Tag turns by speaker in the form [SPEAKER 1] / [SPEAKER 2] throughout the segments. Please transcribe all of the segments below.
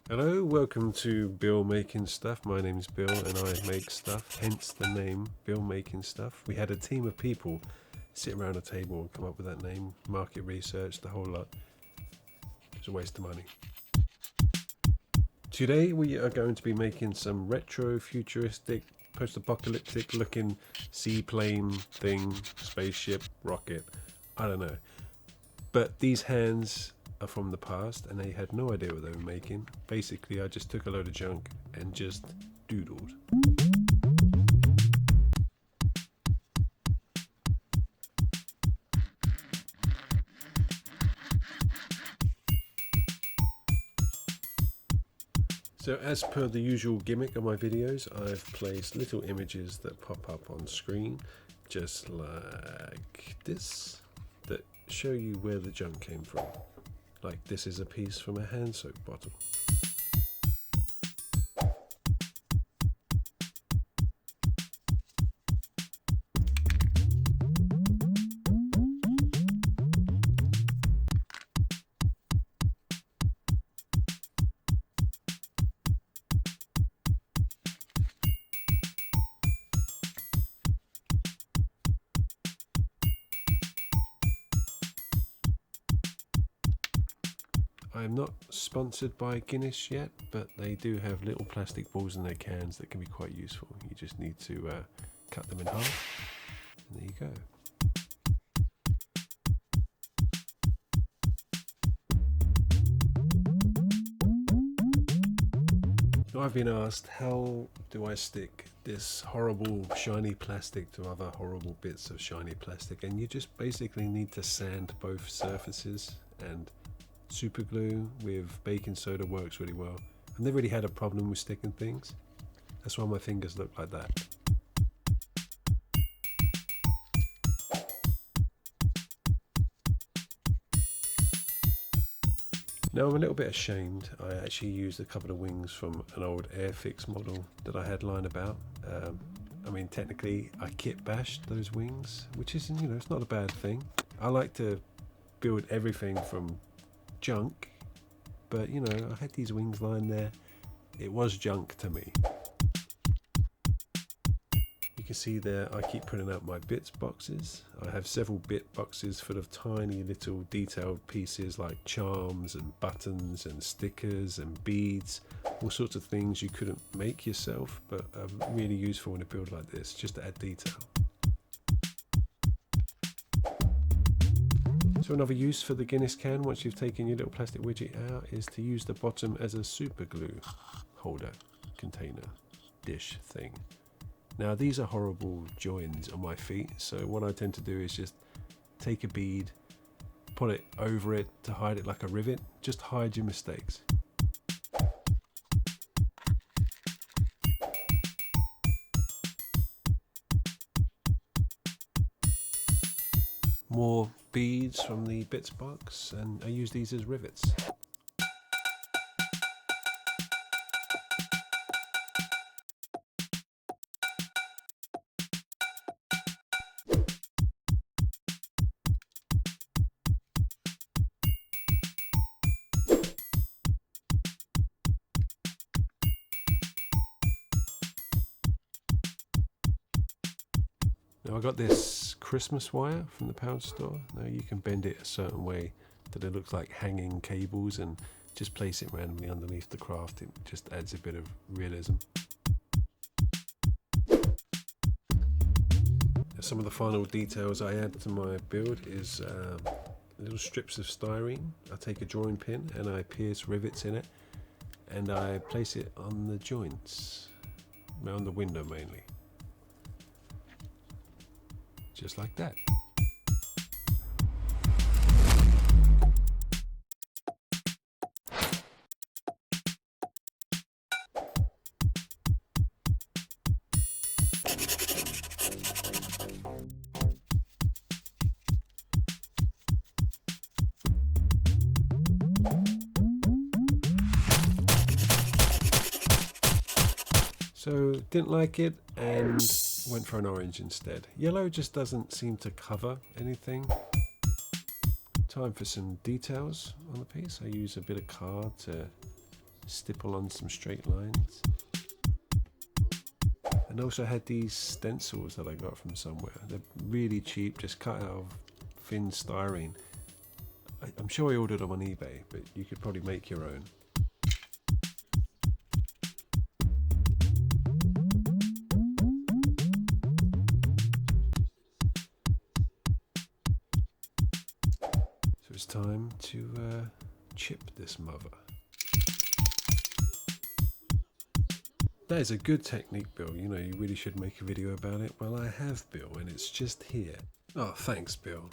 [SPEAKER 1] Hello, welcome to Bill Making Stuff. My name's Bill and I make stuff, hence the name Bill Making Stuff. We had a team of people sit around a table and come up with that name, market research, the whole lot. It's a waste of money. Today we are going to be making some retro-futuristic, post-apocalyptic looking seaplane thing, spaceship, rocket, I don't know. But these hands are from the past and they had no idea what they were making. Basically I just took a load of junk and just doodled. So as per the usual gimmick of my videos, I've placed little images that pop up on screen just like this that show you where the junk came from. Like this is a piece from a hand soap bottle. I'm not sponsored by Guinness yet, but they do have little plastic balls in their cans that can be quite useful. You just need to cut them in half, and there you go. Now I've been asked, how do I stick this horrible shiny plastic to other horrible bits of shiny plastic? And you just basically need to sand both surfaces, and super glue with baking soda works really well. I've never really had a problem with sticking things. That's why my fingers look like that. Now I'm a little bit ashamed. I actually used a couple of wings from an old Airfix model that I had lying about. I mean, technically I kit bashed those wings, which is, you know, it's not a bad thing. I like to build everything from junk, but you know, I had these wings lying there. It was junk to me. You can see there I keep printing out my bits boxes. I have several bit boxes full of tiny little detailed pieces like charms and buttons and stickers and beads, all sorts of things you couldn't make yourself but are really useful in a build like this, just to add detail. So another use for the Guinness can, once you've taken your little plastic widget out, is to use the bottom as a super glue holder, container, dish thing. Now these are horrible joins on my feet, so what I tend to do is just take a bead, put it over it to hide it like a rivet. Just hide your mistakes. More beads from the bits box, and I use these as rivets. Now I got this Christmas wire from the pound store. Now you can bend it a certain way that it looks like hanging cables, and just place it randomly underneath the craft. It just adds a bit of realism. Some of the final details I add to my build is little strips of styrene. I take a drawing pin and I pierce rivets in it, and I place it on the joints, around the window mainly. Just like that. So So didn't like it and went for an orange instead. Yellow just doesn't seem to cover anything. Time for some details on the piece. I use a bit of card to stipple on some straight lines. And also had these stencils that I got from somewhere. They're really cheap, just cut out of thin styrene. I'm sure I ordered them on eBay, but you could probably make your own. So it's time to chip this mother. That is a good technique, Bill. You know, you really should make a video about it. Well, I have, Bill, and it's just here. Oh, thanks, Bill.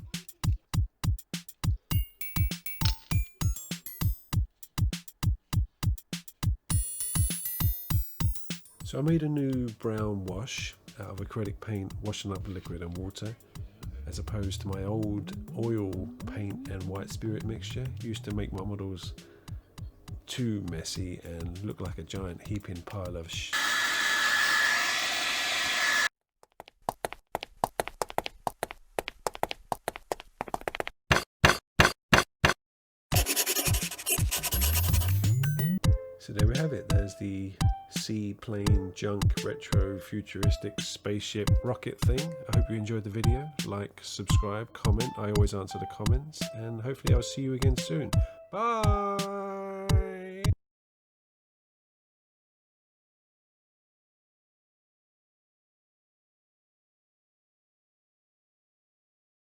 [SPEAKER 1] So I made a new brown wash out of acrylic paint, washing up liquid and water, as opposed to my old oil paint and white spirit mixture. Used to make my models too messy and look like a giant heaping pile of So there we have it. There's the seaplane junk retro futuristic spaceship rocket thing. I hope you enjoyed the video. Like, subscribe, comment. I always answer the comments, and hopefully I'll see you again soon. Bye.